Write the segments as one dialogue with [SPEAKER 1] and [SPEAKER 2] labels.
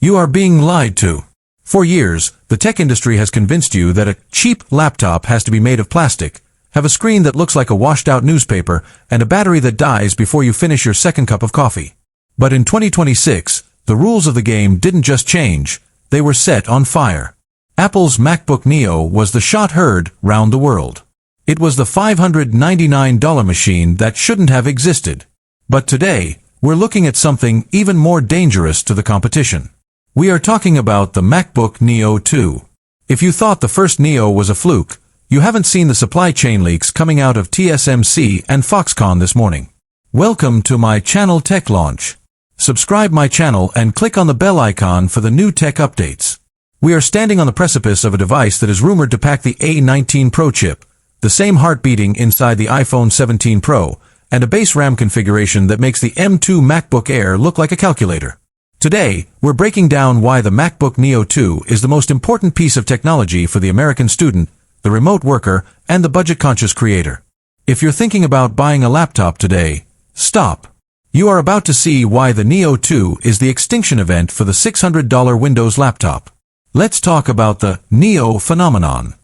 [SPEAKER 1] You are being lied to. For years, the tech industry has convinced you that a cheap laptop has to be made of plastic, have a screen that looks like a washed-out newspaper, and a battery that dies before you finish your second cup of coffee. But in 2026, the rules of the game didn't just change, they were set on fire. Apple's MacBook Neo was the shot heard round the world. It was the $599 machine that shouldn't have existed. But today, we're looking at something even more dangerous to the competition. We are talking about the MacBook Neo 2. If you thought the first Neo was a fluke, you haven't seen the supply chain leaks coming out of TSMC and Foxconn this morning. Welcome to my channel Tech Launch. Subscribe my channel and click on the bell icon for the new tech updates. We are standing on the precipice of a device that is rumored to pack the A19 Pro chip, the same heart beating inside the iPhone 17 Pro, and a base RAM configuration that makes the M2 MacBook Air look like a calculator. Today, we're breaking down why the MacBook Neo 2 is the most important piece of technology for the American student, the remote worker, and the budget-conscious creator. If you're thinking about buying a laptop today, stop. You are about to see why the Neo 2 is the extinction event for the $600 Windows laptop. Let's talk about the Neo phenomenon.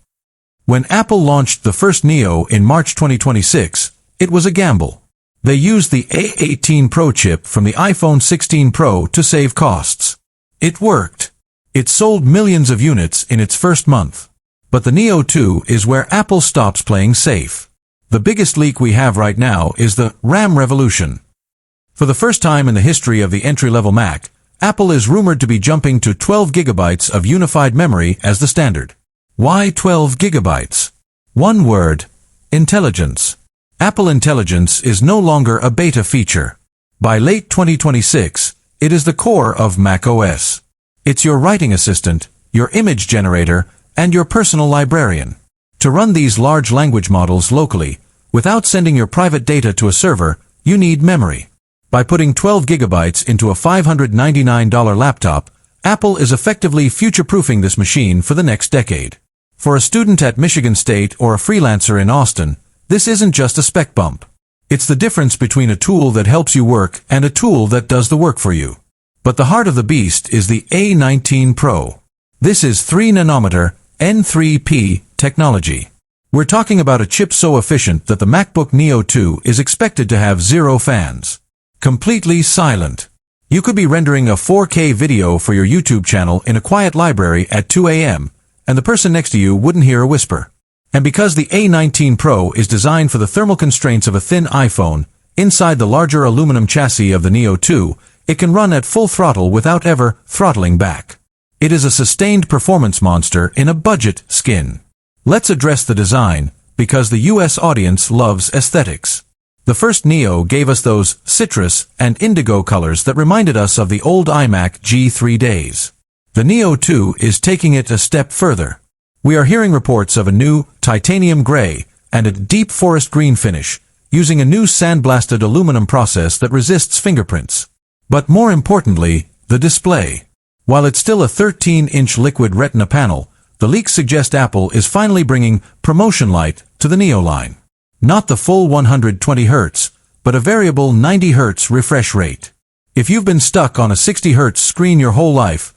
[SPEAKER 1] When Apple launched the first Neo in March 2026, it was a gamble. They used the A18 Pro chip from the iPhone 16 Pro to save costs. It worked. It sold millions of units in its first month. But the Neo 2 is where Apple stops playing safe. The biggest leak we have right now is the RAM revolution. For the first time in the history of the entry-level Mac, Apple is rumored to be jumping to 12 gigabytes of unified memory as the standard. Why 12 gigabytes? One word: intelligence. Apple Intelligence is no longer a beta feature. By late 2026, it is the core of macOS. It's your writing assistant, your image generator, and your personal librarian. To run these large language models locally, without sending your private data to a server, you need memory. By putting 12 gigabytes into a $599 laptop, Apple is effectively future-proofing this machine for the next decade. For a student at Michigan State or a freelancer in Austin, this isn't just a spec bump. It's the difference between a tool that helps you work and a tool that does the work for you. But the heart of the beast is the A19 Pro. This is 3nm N3P technology. We're talking about a chip so efficient that the MacBook Neo 2 is expected to have zero fans. Completely silent. You could be rendering a 4K video for your YouTube channel in a quiet library at 2 a.m., and the person next to you wouldn't hear a whisper. And because the A19 Pro is designed for the thermal constraints of a thin iPhone, inside the larger aluminum chassis of the Neo 2, it can run at full throttle without ever throttling back. It is a sustained performance monster in a budget skin. Let's address the design, because the US audience loves aesthetics. The first Neo gave us those citrus and indigo colors that reminded us of the old iMac G3 days. The Neo 2 is taking it a step further. We are hearing reports of a new titanium gray and a deep forest green finish, using a new sandblasted aluminum process that resists fingerprints. But more importantly, the display. While it's still a 13-inch liquid retina panel, the leaks suggest Apple is finally bringing promotion light to the Neo line. Not the full 120 Hz, but a variable 90 Hz refresh rate. If you've been stuck on a 60 Hz screen your whole life,